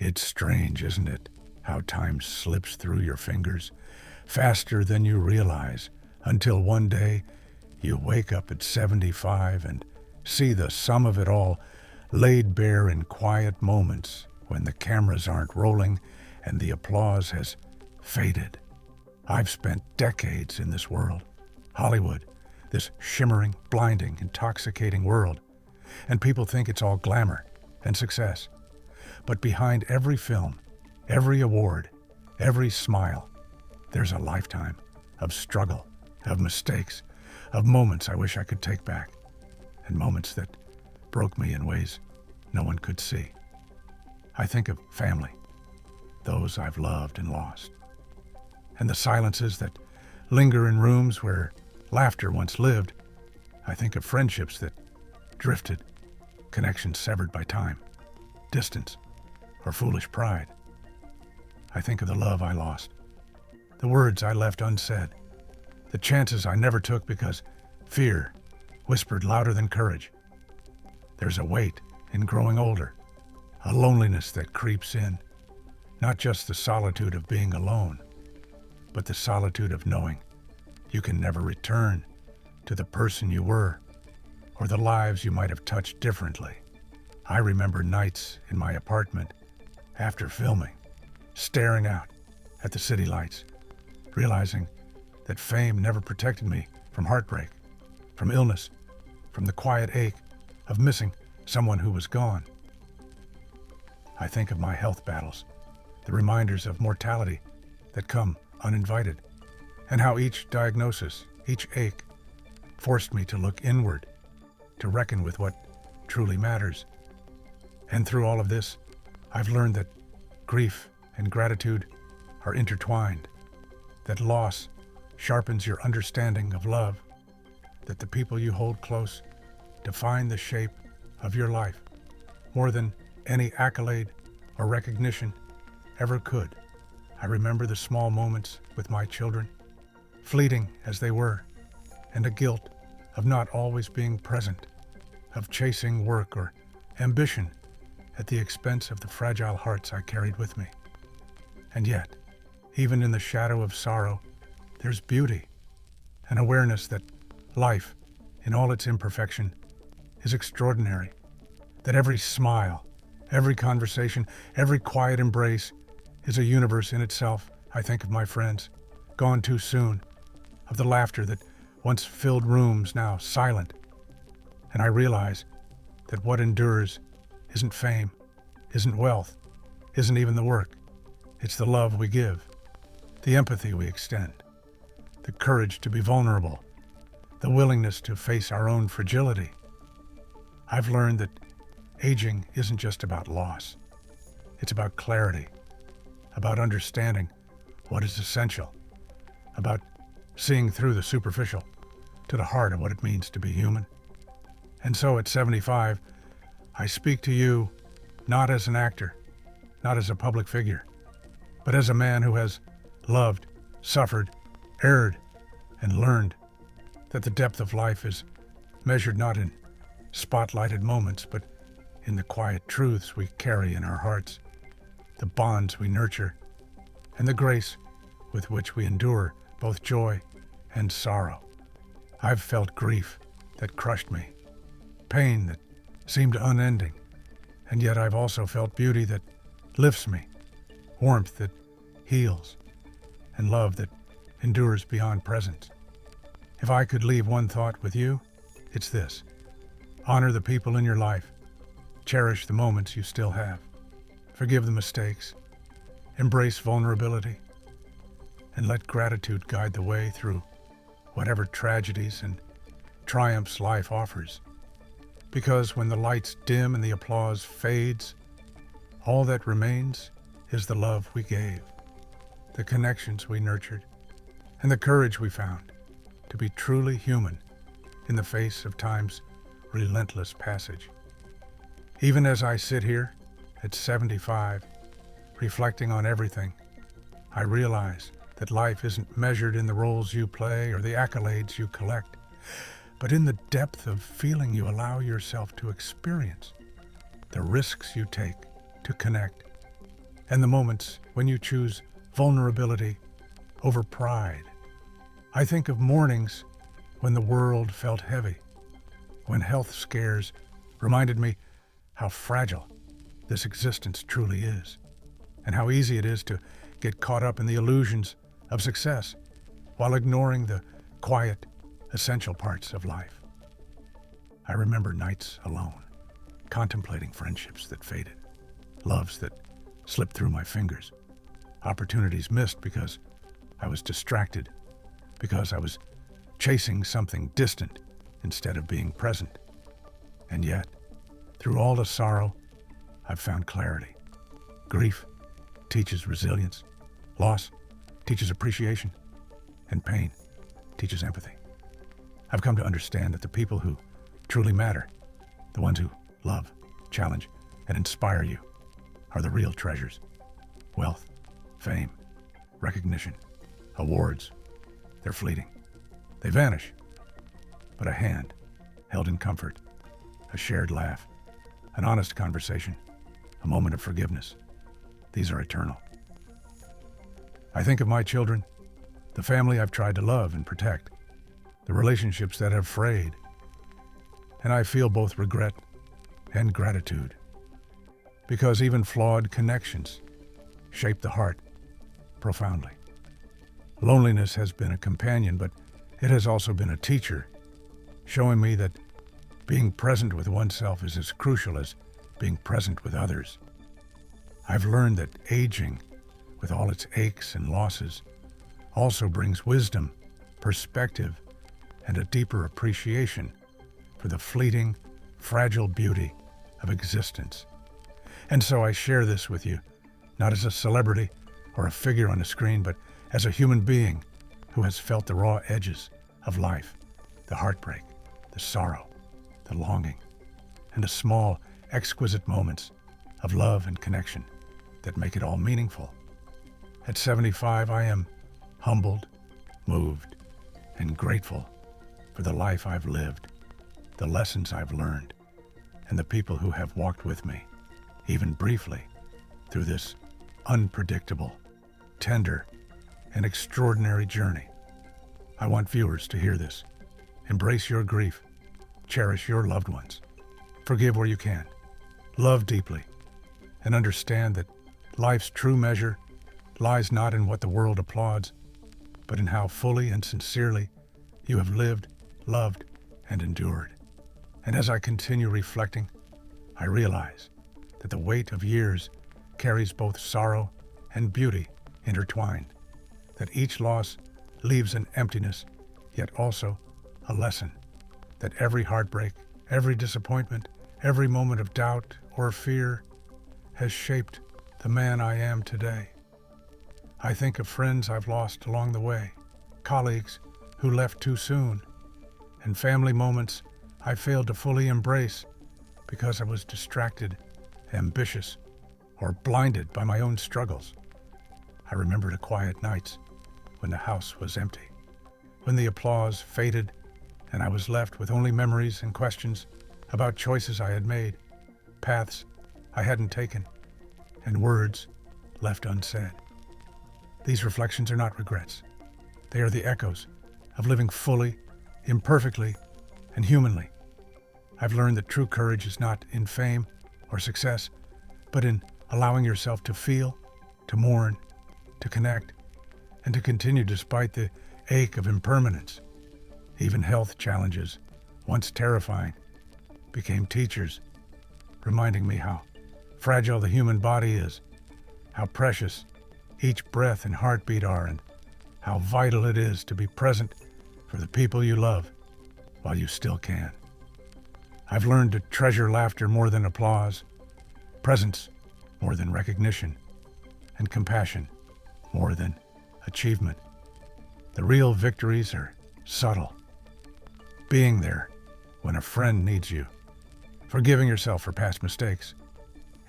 It's strange, isn't it, how time slips through your fingers, faster than you realize, until one day you wake up at 75 and see the sum of it all laid bare in quiet moments when the cameras aren't rolling and the applause has faded. I've spent decades in this world, Hollywood, this shimmering, blinding, intoxicating world, and people think it's all glamour and success. But behind every film, every award, every smile, there's a lifetime of struggle, of mistakes, of moments I wish I could take back, and moments that broke me in ways no one could see. I think of family, those I've loved and lost, and the silences that linger in rooms where laughter once lived. I think of friendships that drifted, connections severed by time, distance, or foolish pride. I think of the love I lost, the words I left unsaid, the chances I never took because fear whispered louder than courage. There's a weight in growing older, a loneliness that creeps in, not just the solitude of being alone, but the solitude of knowing you can never return to the person you were or the lives you might have touched differently. I remember nights in my apartment after filming, staring out at the city lights, realizing that fame never protected me from heartbreak, from illness, from the quiet ache of missing someone who was gone. I think of my health battles, the reminders of mortality that come uninvited, and how each diagnosis, each ache, forced me to look inward, to reckon with what truly matters. And through all of this, I've learned that grief and gratitude are intertwined, that loss sharpens your understanding of love, that the people you hold close define the shape of your life more than any accolade or recognition ever could. I remember the small moments with my children, fleeting as they were, and a guilt of not always being present, of chasing work or ambition at the expense of the fragile hearts I carried with me. And yet, even in the shadow of sorrow, there's beauty, an awareness that life, in all its imperfection, is extraordinary, that every smile, every conversation, every quiet embrace is a universe in itself. I think of my friends, gone too soon, of the laughter that once filled rooms now silent, and I realize that what endures isn't fame, isn't wealth, isn't even the work. It's the love we give, the empathy we extend, the courage to be vulnerable, the willingness to face our own fragility. I've learned that aging isn't just about loss. It's about clarity, about understanding what is essential, about seeing through the superficial to the heart of what it means to be human. And so at 75, I speak to you not as an actor, not as a public figure, but as a man who has loved, suffered, erred, and learned that the depth of life is measured not in spotlighted moments, but in the quiet truths we carry in our hearts, the bonds we nurture, and the grace with which we endure both joy and sorrow. I've felt grief that crushed me, pain that seemed unending, and yet I've also felt beauty that lifts me, warmth that heals, and love that endures beyond presence. If I could leave one thought with you, it's this: honor the people in your life, cherish the moments you still have, forgive the mistakes, embrace vulnerability, and let gratitude guide the way through whatever tragedies and triumphs life offers. Because when the lights dim and the applause fades, all that remains is the love we gave, the connections we nurtured, and the courage we found to be truly human in the face of time's relentless passage. Even as I sit here at 75, reflecting on everything, I realize that life isn't measured in the roles you play or the accolades you collect, but in the depth of feeling you allow yourself to experience, the risks you take to connect, and the moments when you choose vulnerability over pride. I think of mornings when the world felt heavy, when health scares reminded me how fragile this existence truly is, and how easy it is to get caught up in the illusions of success while ignoring the quiet, essential parts of life. I remember nights alone, contemplating friendships that faded, loves that slipped through my fingers, opportunities missed because I was distracted, because I was chasing something distant instead of being present. And yet, through all the sorrow, I've found clarity. Grief teaches resilience, loss teaches appreciation, and pain teaches empathy. I've come to understand that the people who truly matter, the ones who love, challenge, and inspire you, are the real treasures. Wealth, fame, recognition, awards, they're fleeting. They vanish. But a hand held in comfort, a shared laugh, an honest conversation, a moment of forgiveness, these are eternal. I think of my children, the family I've tried to love and protect, the relationships that have frayed, and I feel both regret and gratitude, because even flawed connections shape the heart profoundly. Loneliness has been a companion, but it has also been a teacher, showing me that being present with oneself is as crucial as being present with others. I've learned that aging, with all its aches and losses, also brings wisdom, perspective, and a deeper appreciation for the fleeting, fragile beauty of existence. And so I share this with you, not as a celebrity or a figure on a screen, but as a human being who has felt the raw edges of life, the heartbreak, the sorrow, the longing, and the small, exquisite moments of love and connection that make it all meaningful. At 75, I am humbled, moved, and grateful for the life I've lived, the lessons I've learned, and the people who have walked with me, even briefly, through this unpredictable, tender, and extraordinary journey. I want viewers to hear this. Embrace your grief. Cherish your loved ones. Forgive where you can. Love deeply. And understand that life's true measure lies not in what the world applauds, but in how fully and sincerely you have lived, loved, and endured. And as I continue reflecting, I realize that the weight of years carries both sorrow and beauty intertwined, that each loss leaves an emptiness, yet also a lesson, that every heartbreak, every disappointment, every moment of doubt or fear has shaped the man I am today. I think of friends I've lost along the way, colleagues who left too soon, and family moments I failed to fully embrace because I was distracted, ambitious, or blinded by my own struggles. I remember the quiet nights when the house was empty, when the applause faded and I was left with only memories and questions about choices I had made, paths I hadn't taken, and words left unsaid. These reflections are not regrets. They are the echoes of living fully, imperfectly, and humanly. I've learned that true courage is not in fame or success, but in allowing yourself to feel, to mourn, to connect, and to continue despite the ache of impermanence. Even health challenges, once terrifying, became teachers, reminding me how fragile the human body is, how precious each breath and heartbeat are, and how vital it is to be present for the people you love while you still can. I've learned to treasure laughter more than applause, presence more than recognition, and compassion more than achievement. The real victories are subtle. Being there when a friend needs you, forgiving yourself for past mistakes,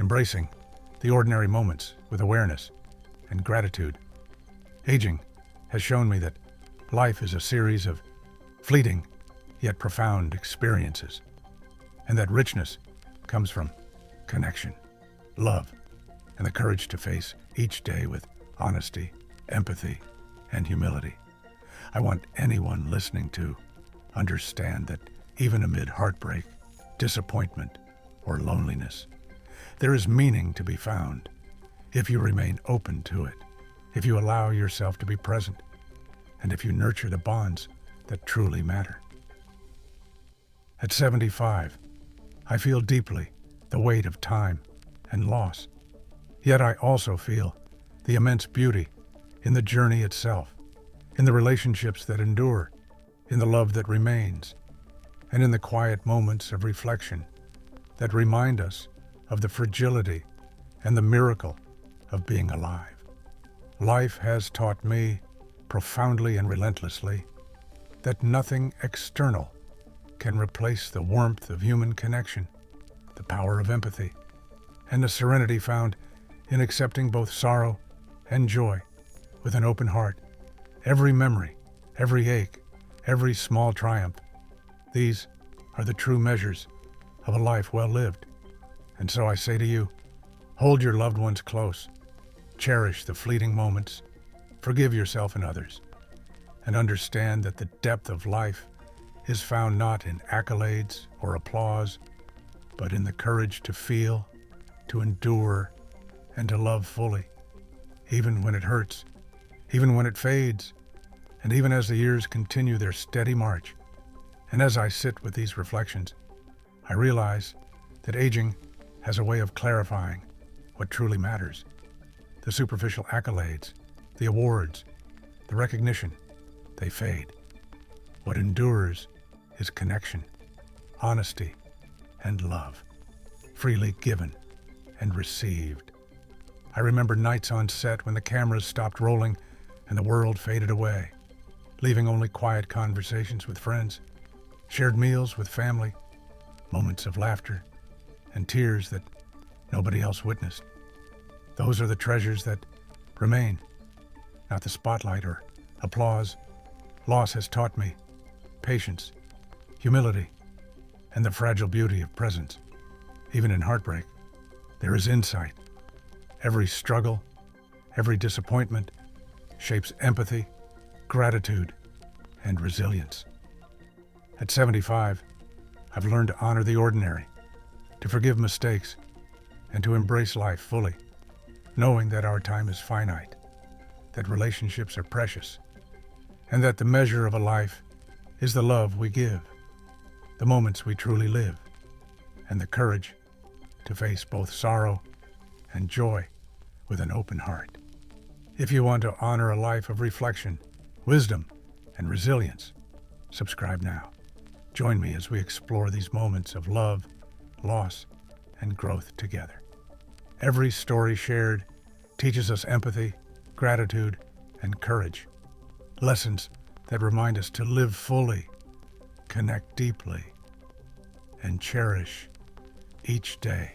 embracing the ordinary moments with awareness and gratitude. Aging has shown me that life is a series of fleeting yet profound experiences, and that richness comes from connection, love, and the courage to face each day with honesty, empathy, and humility. I want anyone listening to understand that even amid heartbreak, disappointment, or loneliness, there is meaning to be found if you remain open to it, if you allow yourself to be present, and if you nurture the bonds that truly matter. At 75, I feel deeply the weight of time and loss. Yet I also feel the immense beauty in the journey itself, in the relationships that endure, in the love that remains, and in the quiet moments of reflection that remind us of the fragility and the miracle of being alive. Life has taught me, profoundly and relentlessly, that nothing external can replace the warmth of human connection, the power of empathy, and the serenity found in accepting both sorrow and joy with an open heart. Every memory, every ache, every small triumph, these are the true measures of a life well lived. And so I say to you, hold your loved ones close, cherish the fleeting moments, forgive yourself and others, and understand that the depth of life is found not in accolades or applause, but in the courage to feel, to endure, and to love fully, even when it hurts, even when it fades, and even as the years continue their steady march. And as I sit with these reflections, I realize that aging has a way of clarifying what truly matters. The superficial accolades, the awards, the recognition, they fade. What endures is connection, honesty, and love, freely given and received. I remember nights on set when the cameras stopped rolling and the world faded away, leaving only quiet conversations with friends, shared meals with family, moments of laughter, and tears that nobody else witnessed. Those are the treasures that remain, not the spotlight or applause. Loss has taught me patience, humility, and the fragile beauty of presence. Even in heartbreak, there is insight. Every struggle, every disappointment shapes empathy, gratitude, and resilience. At 75, I've learned to honor the ordinary, to forgive mistakes, and to embrace life fully, knowing that our time is finite, that relationships are precious, and that the measure of a life is the love we give, the moments we truly live, and the courage to face both sorrow and joy with an open heart. If you want to honor a life of reflection, wisdom, and resilience, subscribe now. Join me as we explore these moments of love, loss, and growth together. Every story shared teaches us empathy, gratitude, and courage. Lessons that remind us to live fully, connect deeply, and cherish each day.